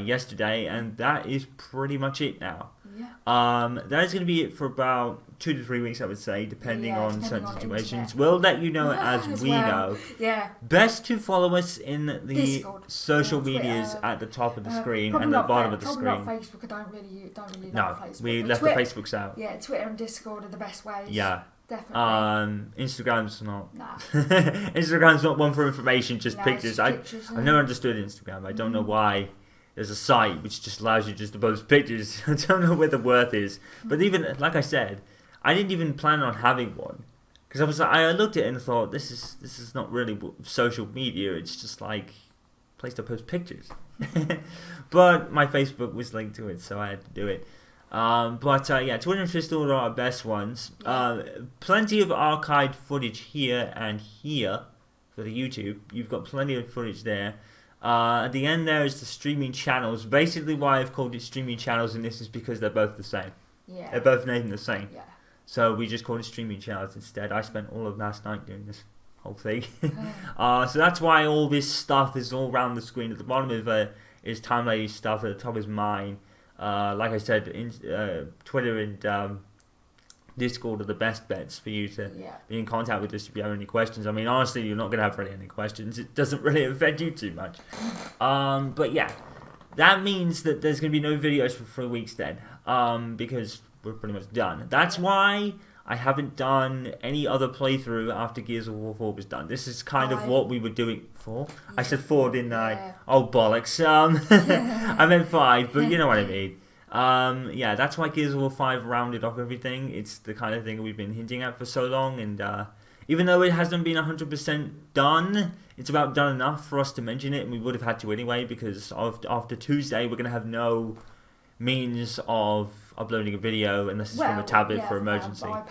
yesterday, and that is pretty much it now. Yeah. That is going to be it for about 2 to 3 weeks, I would say, depending on certain situations. We'll let you know as we know. Yeah. Best to follow us in the Discord, social medias at the top of the screen and the bottom of the screen. Probably not Facebook. I don't really like Facebook. We left the Facebooks out. Yeah, Twitter and Discord are the best ways. Yeah. Definitely. Instagram's not. Nah. Instagram's not one for information, just pictures. Pictures. I've never understood Instagram. I don't know why. There's a site which just allows you just to post pictures. I don't know where the worth is. But even, like I said, I didn't even plan on having one. Because I looked at it and thought, this is not really social media. It's just like a place to post pictures. But my Facebook was linked to it, so I had to do it. Yeah, Twitter and Tristal are our best ones. Plenty of archived footage here and here for the YouTube. You've got plenty of footage there. At the end there is the streaming channels. Basically why I've called it streaming channels in this is because they're both the same. Yeah. They're both named the same. Yeah. So we just called it streaming channels instead. I spent all of last night doing this whole thing. So that's why all this stuff is all around the screen. At the bottom of it is Time Lady stuff. At the top is mine. Like I said, Twitter and Discord are the best bets for you to be in contact with us if you have any questions. I mean, honestly, you're not going to have really any questions. It doesn't really affect you too much. But yeah, that means that there's going to be no videos for 3 weeks then, because we're pretty much done. That's why I haven't done any other playthrough after Gears of War 4 was done. This is kind of what we were doing for. I said 4, didn't I? Oh, bollocks. I meant 5, but you know what I mean. Yeah, that's why Gears of War 5 rounded off everything. It's the kind of thing we've been hinting at for so long, and even though it hasn't been 100% done, it's about done enough for us to mention it, and we would have had to anyway, because after Tuesday we're going to have no means of uploading a video unless it's from a tablet for emergency. My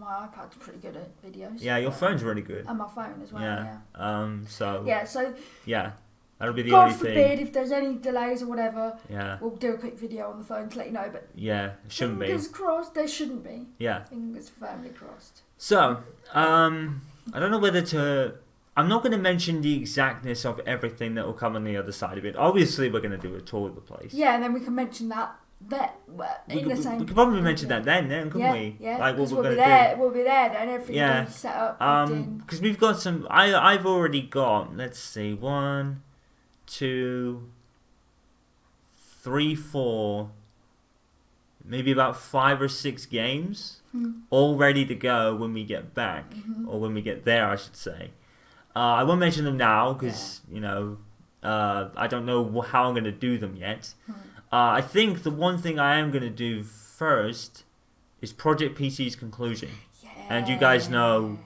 iPad's pretty good at videos. Yeah, your phone's really good. And my phone as well, So... Yeah, so... Yeah. That'll be the God only thing. God forbid if there's any delays or whatever. Yeah. We'll do a quick video on the phone to let you know. But yeah, it shouldn't fingers crossed. There shouldn't be. Yeah. Fingers firmly crossed. So, I don't know whether to. I'm not going to mention the exactness of everything that will come on the other side of it. Obviously, we're going to do a tour of the place. Yeah, and then we can mention that. We could probably mention that then, couldn't we? Yeah, like what we'll be there. We'll be there then. Everything will be set up. Because we've got some. I've already got. Let's see, 1, 2, 3, 4, maybe about 5 or 6 games all ready to go when we get back, or when we get there, I should say. I won't mention them now because I don't know how I'm going to do them yet. I think the one thing I am going to do first is Project PC's conclusion. Yeah. And you guys know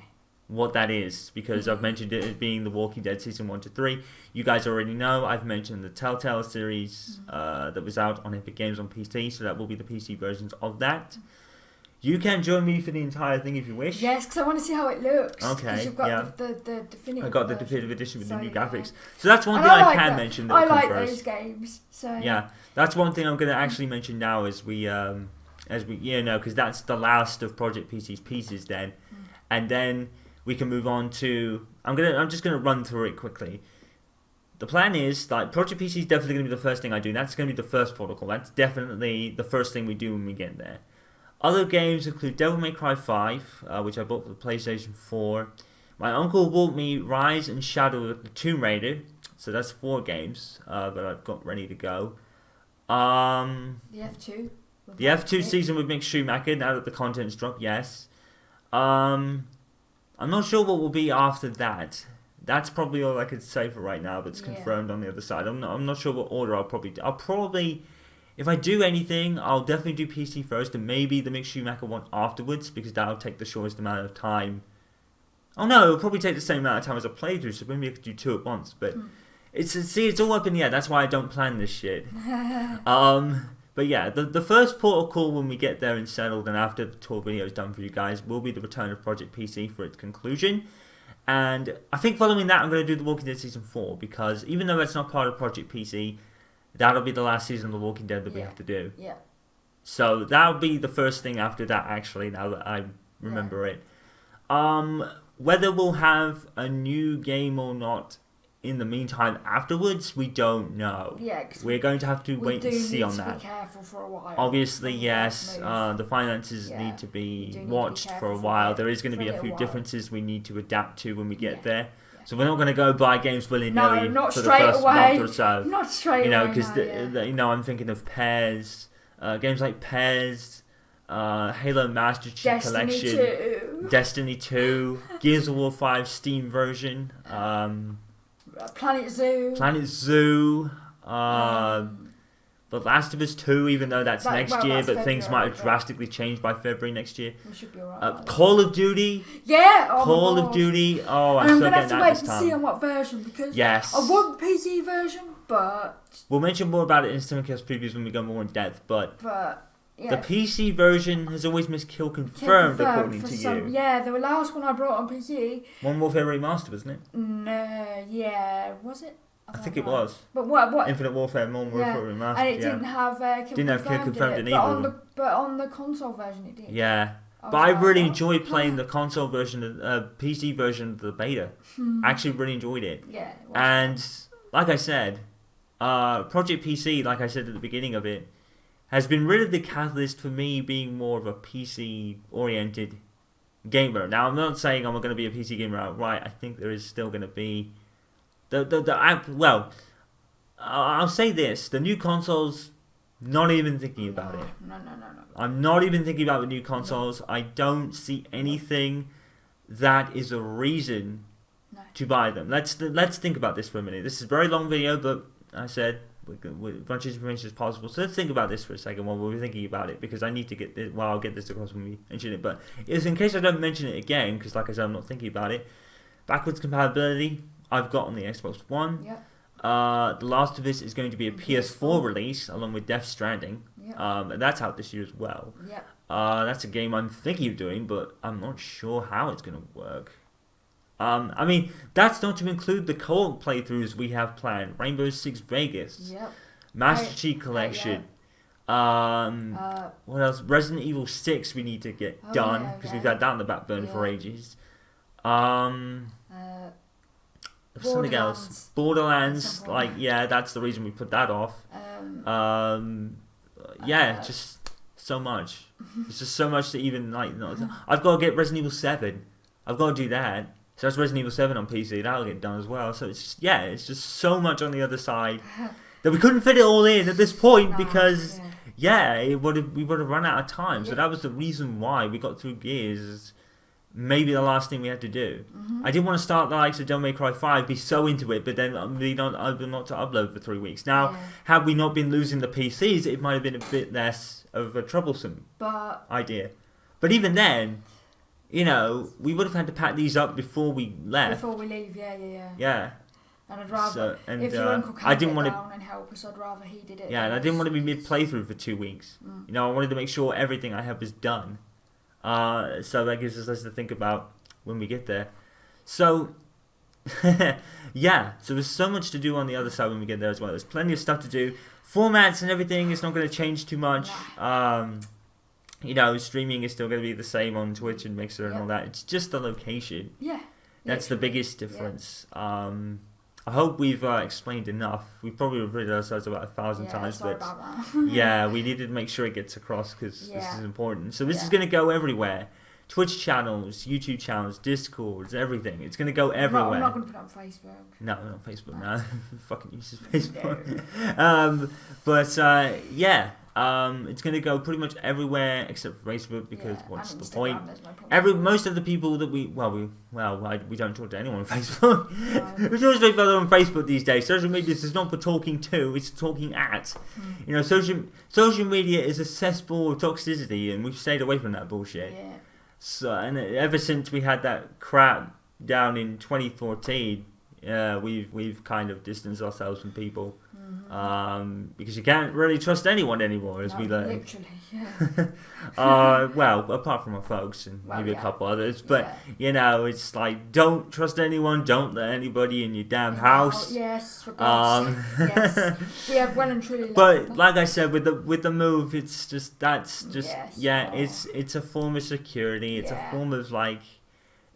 what that is because I've mentioned it as being The Walking Dead Season 1 to 3. You guys already know I've mentioned the Telltale series that was out on Epic Games on PC, so that will be the PC versions of that. You can join me for the entire thing if you wish. Yes, because I want to see how it looks. Okay, because you've got the definitive. I got the definitive edition with the new graphics. So that's one thing I can mention that I will come like first. those games. So yeah, that's one thing I'm going to actually mention now as we because that's the last of Project PC's pieces then, and then we can move on to. I'm just gonna run through it quickly. The plan is like Project PC is definitely going to be the first thing I do. That's going to be the first protocol. That's definitely the first thing we do when we get there. Other games include Devil May Cry 5, which I bought for the PlayStation 4. My uncle bought me Rise and Shadow of the Tomb Raider, so that's 4 games that I've got ready to go. The F2. The F2 season with Mick Schumacher, now that the content's dropped, yes. I'm not sure what will be after that. That's probably all I could say for right now that's confirmed on the other side. I'm not sure what order I'll probably do. I'll probably... If I do anything, I'll definitely do PC first and maybe the Mick Schumacher one afterwards because that'll take the shortest amount of time. Oh no, it'll probably take the same amount of time as a playthrough, so maybe I could do 2 at once. But it's all up in the air. That's why I don't plan this shit. But yeah, the first portal call when we get there and settled and after the tour video is done for you guys will be the return of Project PC for its conclusion. And I think following that I'm going to do The Walking Dead Season 4 because even though it's not part of Project PC, that'll be the last season of The Walking Dead that we have to do. Yeah. So that'll be the first thing after that, actually, now that I remember it. Whether we'll have a new game or not in the meantime afterwards, we don't know. Yeah, we're going to have to wait and see on that. Be careful for a while. Obviously, yes. The finances need to be watched for a while. There is going to be a few differences we need to adapt to when we get there. So we're not going to go buy games willy-nilly for the first month or so. Not straight away. Because I'm thinking of Pairs, games like Pairs, Halo Master Chief Collection, Destiny 2, Gears of War 5 Steam version, Planet Zoo, The Last of Us 2, even though that's next year, but things might have drastically changed by February next year. We should be alright. Call of Duty. Yeah! Call of Duty. Oh, I'm still getting that this time. I'm going to have to wait to see on what version, because yes. I want PC version, but... We'll mention more about it in Simulcast previews when we go more in depth, but yeah. The PC version has always missed Kill Confirmed according to you. Yeah, the last one I brought on PC... Modern Warfare Remastered, wasn't it? No, yeah, was it? I think it was. But what? Infinite Warfare, Modern Warfare Remastered. And it didn't have Kill Confirmed in either. But on the console version it did. Yeah. But I really enjoyed playing the console version, PC version of the beta. I actually really enjoyed it. Yeah. And like I said, Project PC, like I said at the beginning of it, has been really the catalyst for me being more of a PC-oriented gamer. Now, I'm not saying I'm going to be a PC gamer outright. I think there is still going to be... I'll say this. The new consoles, not even thinking about it. No. I'm not even thinking about the new consoles. I don't see anything that is a reason to buy them. Let's think about this for a minute. This is a very long video, but I said with as much information as possible. So let's think about this for a second while we're thinking about it, because I need to get this. Well, I'll get this across when we mention it. But it's in case I don't mention it again, because like I said, I'm not thinking about it. Backwards compatibility, I've got on the Xbox One. Yep. The Last of Us is going to be a PS4 release along with Death Stranding. Yep. And that's out this year as well. Yep. That's a game I'm thinking of doing, but I'm not sure how it's going to work. I mean, that's not to include the co-op playthroughs we have planned. Rainbow Six Vegas. Yep. Master Chief Collection. What else? Resident Evil 6 we need to get done because we've had that on the back burner for ages. Something else. Borderlands. That's the reason we put that off. Just so much. It's just so much to even I've got to get Resident Evil 7. I've got to do that. So that's Resident Evil 7 on PC. That'll get done as well. So it's just so much on the other side that we couldn't fit it all in at this point because we would have run out of time. So that was the reason why we got through Gears. Maybe the last thing we had to do. I didn't want to start the likes of Devil May Cry 5, be so into it, but then I've been not to upload for 3 weeks. Now, had we not been losing the PCs, it might have been a bit less of a troublesome idea. But even then, we would have had to pack these up before we left. Before we leave, yeah. And I'd rather, if your uncle can't get down and help us, I'd rather he did it. Yeah, and I didn't want to be mid-playthrough for 2 weeks. I wanted to make sure everything I had was done. So that gives us less to think about when we get there. So, so there's so much to do on the other side when we get there as well. There's plenty of stuff to do. Formats and everything is not going to change too much. Streaming is still going to be the same on Twitch and Mixer and all that. It's just the location. Yeah. That's the biggest difference. I hope we've explained enough. We've probably repeated ourselves about 1,000 times, sorry but about that. we needed to make sure it gets across because this is important. So this is going to go everywhere. Twitch channels, YouTube channels, Discords, everything. It's going to go everywhere. I'm not going to put it on Facebook. No, not on Facebook now. Fucking uses Facebook. It's going to go pretty much everywhere except for Facebook because what's the point? Most of the people that we don't talk to anyone on Facebook. We talk to each other on Facebook these days. Social media is not for talking to; it's talking at. Social media is a cesspool of toxicity, and we've stayed away from that bullshit. Yeah. So, and ever since we had that crap down in 2014, we've kind of distanced ourselves from people. Because you can't really trust anyone anymore, as we learned. Literally, yeah. Apart from our folks and maybe a couple others, but it's like don't trust anyone, don't let anybody in your damn house. Yes, for God's sake. Yes, we have well and truly. But like I said, with the move, it's just it's a form of security. It's a form of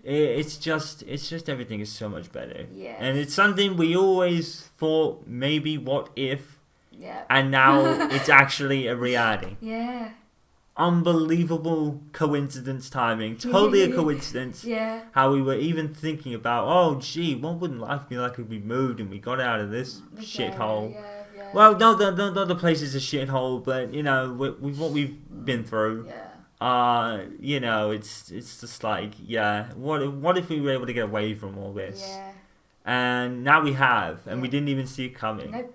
It's just everything is so much better. Yeah. And it's something we always thought maybe what if. Yeah. And now it's actually a reality. Yeah. Unbelievable coincidence timing. Totally a coincidence. Yeah. How we were even thinking about, what wouldn't life be like if we moved and we got out of this shithole? Yeah. Well, no, the place is a shithole, but with what we've been through. Yeah. It's just what if we were able to get away from all this? Yeah. And now we have, and we didn't even see it coming. Nope.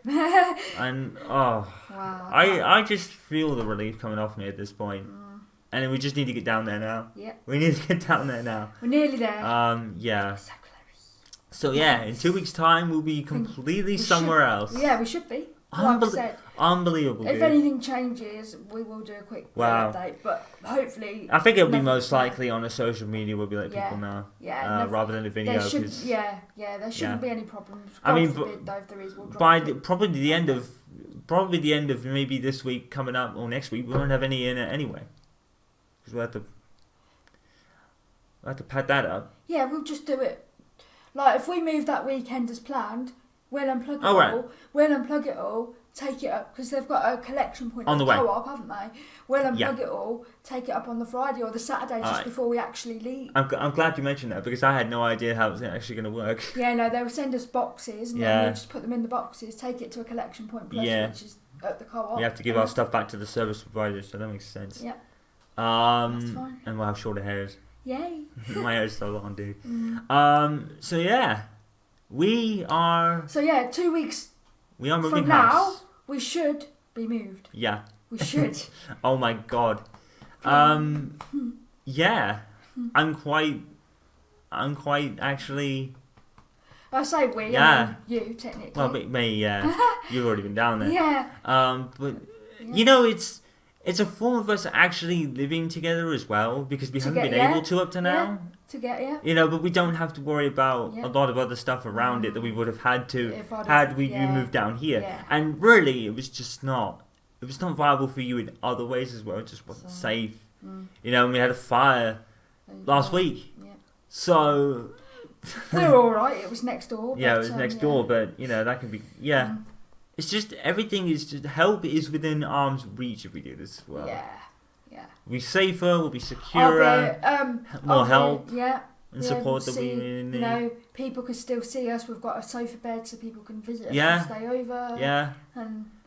And wow. I just feel the relief coming off me at this point. And then we just need to get down there now. Yeah. We need to get down there now. We're nearly there. Yeah. So in 2 weeks' time we'll be completely somewhere else. Yeah, we should be. Unbelievable. If anything changes, we will do a quick update. But hopefully, I think it'll be most likely on a social media. We'll be let people know. Yeah. Rather than a video. There shouldn't be any problems. Forbid, though, if there is, we'll drop by probably the end of maybe this week coming up or next week, we won't have any in it anyway. Because we'll have to pad that up. Yeah, we'll just do it. If we move that weekend as planned, we'll unplug it all. We'll unplug it all, take it up, because they've got a collection point on the way. Co-op, haven't they? We'll unplug it all, take it up on the Friday or the Saturday just before we actually leave. I'm glad you mentioned that because I had no idea how it was actually going to work. Yeah, no, they'll send us boxes and then we'll just put them in the boxes, take it to a collection point plus, which is at the co-op. We have to give our stuff back to the service provider, so that makes sense. Yeah. That's fine. And we'll have shorter hairs. Yay. My hair's so long, dude. We are... 2 weeks we are moving from now, we should be moved. Yeah. We should. Oh my god. Yeah. I'm quite actually... I say we, I mean you, technically. Well, me, yeah. You've already been down there. Yeah. But, it's a form of us actually living together as well, because we haven't been able to up to now. You know, but we don't have to worry about a lot of other stuff around it that we would have had to had we moved down here. And really, it was just not. It was not viable for you in other ways as well. It just wasn't safe. You know, and we had a fire last week. So we were all right. It was next door. Yeah, it was next door, but you know that can be It's just everything is just help is within arm's reach if we do this as well. We'll be safer. We'll be securer. More help. And support that we need. You know, people can still see us. We've got a sofa bed so people can visit us and stay over.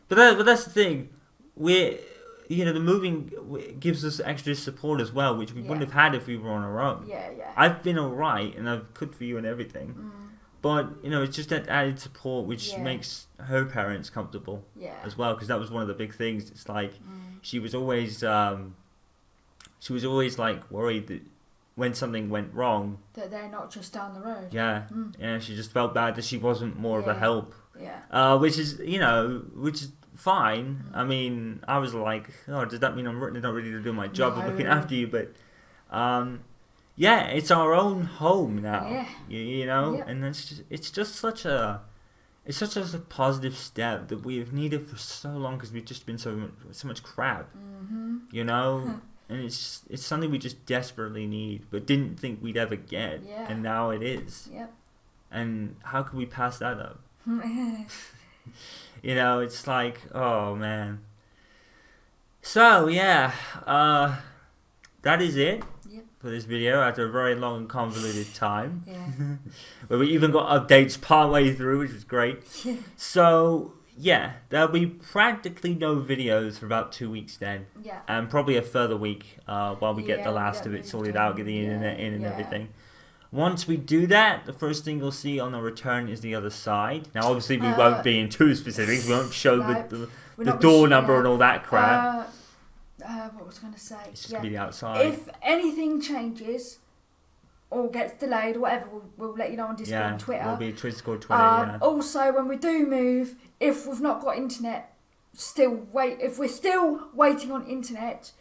But that's the thing. The moving gives us extra support as well, which we wouldn't have had if we were on our own. I've been alright, and I've cooked for you and everything. But, you know, it's just that added support which makes her parents comfortable as well, because that was one of the big things. It's like she was always like worried that when something went wrong, that they're not just down the road. Yeah, she just felt bad that she wasn't more of a help. Which is fine. I mean, I was like, oh, does that mean I'm not ready to do my job of looking after you? But it's our own home now. You know, and it's just such a positive step that we have needed for so long, because we've just been so much crap. You know. And it's something we just desperately need, but didn't think we'd ever get, and now it is. And how can we pass that up? You know, it's like, oh man. So that is it for this video after a very long and convoluted time. Where we even got updates partway through, which was great. So there'll be practically no videos for about 2 weeks then. And probably a further week while we get the last of it sorted out, get the internet in and everything. Once we do that, the first thing you'll see on the return is the other side. Now, obviously, we won't be in too specifics. We won't show the door number and all that crap. What was I going to say? It's just going to be the outside. If anything changes or gets delayed or whatever, we'll let you know on Discord and Twitter. We'll be Discord, Twitter, Also, when we do move, if we've not got internet, if we're still waiting on internet,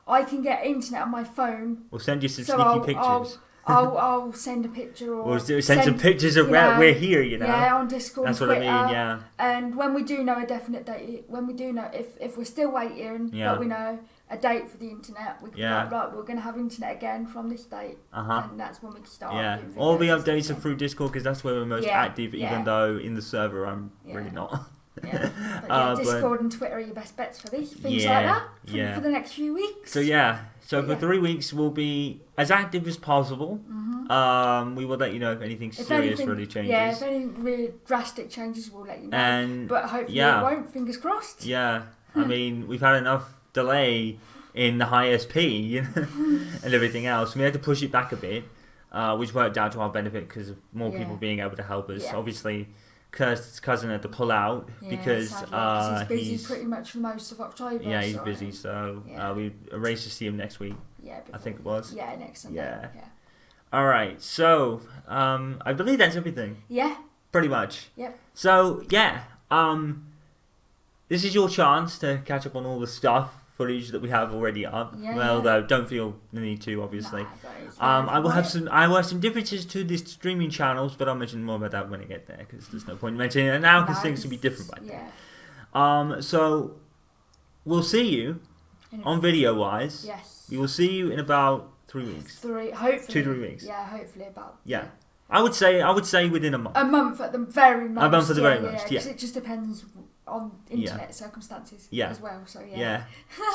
I can get internet on my phone. We'll send you some sneaky pictures. I'll send a picture, or we'll send some pictures of where we're here, you know. Yeah, on Discord. That's what I mean, And when we do know a definite date, when we do know if we're still waiting, but we know a date for the internet, we can we're going to have internet again from this date, and that's when we can start. Doing all the updates are through Discord, because that's where we're most active. Even though in the server I'm really not. But Discord and Twitter are your best bets for things like that for the next few weeks. So for 3 weeks we'll be as active as possible. We will let you know if anything serious really changes. Yeah, if any really drastic changes, we'll let you know. But hopefully it won't. Fingers crossed. Yeah, I mean, we've had enough delay in the high SP and everything else. We had to push it back a bit, which worked out to our benefit because of more people being able to help us. Obviously, Kirst's cousin had to pull out because he's busy pretty much for most of October. Yeah, he's busy, so we arranged to see him next week. I think it was. Yeah, next Sunday. Yeah. All right, so I believe that's everything. Yeah. Pretty much. Yep. So this is your chance to catch up on all the footage that we have already up. Though don't feel the need to, obviously. I will have some differences to the streaming channels, but I'll mention more about that when I get there, because there's no point mentioning it now, because things will be different by then. So we'll see you on video wise. Yes. We will see you in about 3 weeks. Hopefully. 2-3 weeks. Yeah, hopefully about. Yeah. I would say within a month. A month at the very most. A month at the very most. Because it just depends on internet circumstances as well. So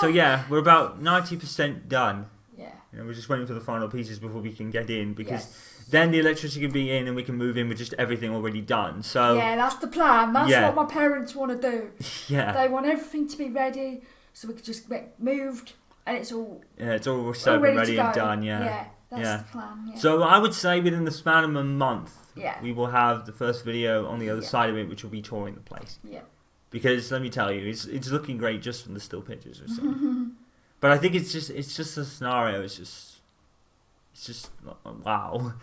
So we're about 90% done. Yeah. You know, we're just waiting for the final pieces before we can get in, because then the electricity can be in and we can move in with just everything already done. So that's the plan. That's what my parents want to do. They want everything to be ready so we can just get moved and it's all set and ready and done. That's the plan. So I would say within the span of a month, we will have the first video on the other side of it, which will be touring the place. Yeah. Because let me tell you, it's looking great just from the still pictures or something. But I think it's just a scenario. It's just wow.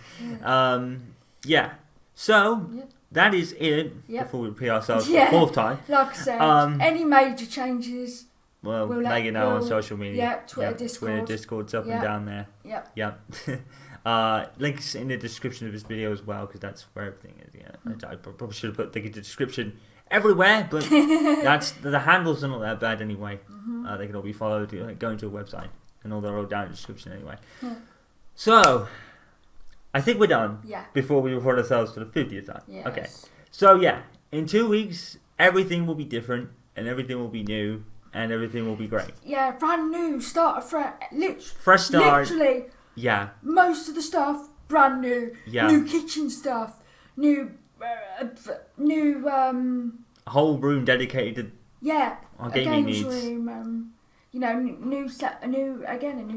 So that is it. Before we repeat ourselves for the fourth time. Like I said, any major changes we'll let you know on social media. Yeah, Twitter, Discord. Discord's up and down there. Yep. Links in the description of this video as well, because that's where everything is. Yeah, I probably should have put the description everywhere, but the handles are not that bad anyway. They can all be followed going to a website, and all they're all down in the description anyway. So, I think we're done. Yeah. Before we record ourselves for the 50th time. Yes. Okay. So yeah, in 2 weeks, everything will be different, and everything will be new, and everything will be great. Yeah, brand new, start fresh start. Literally. Yeah. Most of the stuff brand new. Yeah. New kitchen stuff. New. A whole room dedicated to our gaming needs. Room. New set. A new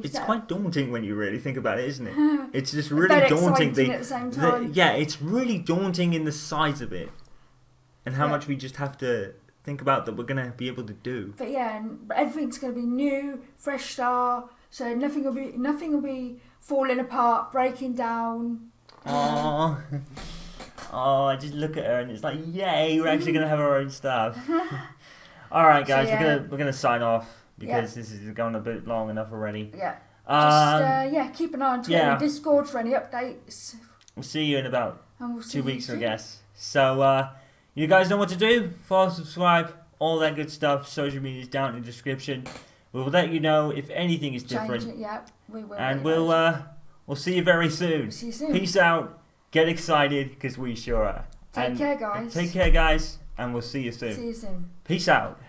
It's set. quite daunting when you really think about it, isn't it? It's just really daunting. At the same time. It's really daunting in the size of it, and how much we just have to think about that we're gonna be able to do. But and everything's gonna be new, fresh start. So nothing will be falling apart, breaking down. Oh, I just look at her and it's like, yay, we're actually gonna have our own stuff. All right, guys, we're gonna sign off because this is going a bit long enough already. Yeah. Just keep an eye on Twitter and Discord for any updates. We'll see you in about 2 weeks, I guess. So you guys know what to do. Follow, subscribe, all that good stuff. Social media is down in the description. We'll let you know if anything is different. Change it, we will. And we'll see you very soon. See you soon. Peace out. Get excited, because we sure are. Take care, guys. Take care, guys, and we'll see you soon. See you soon. Peace out.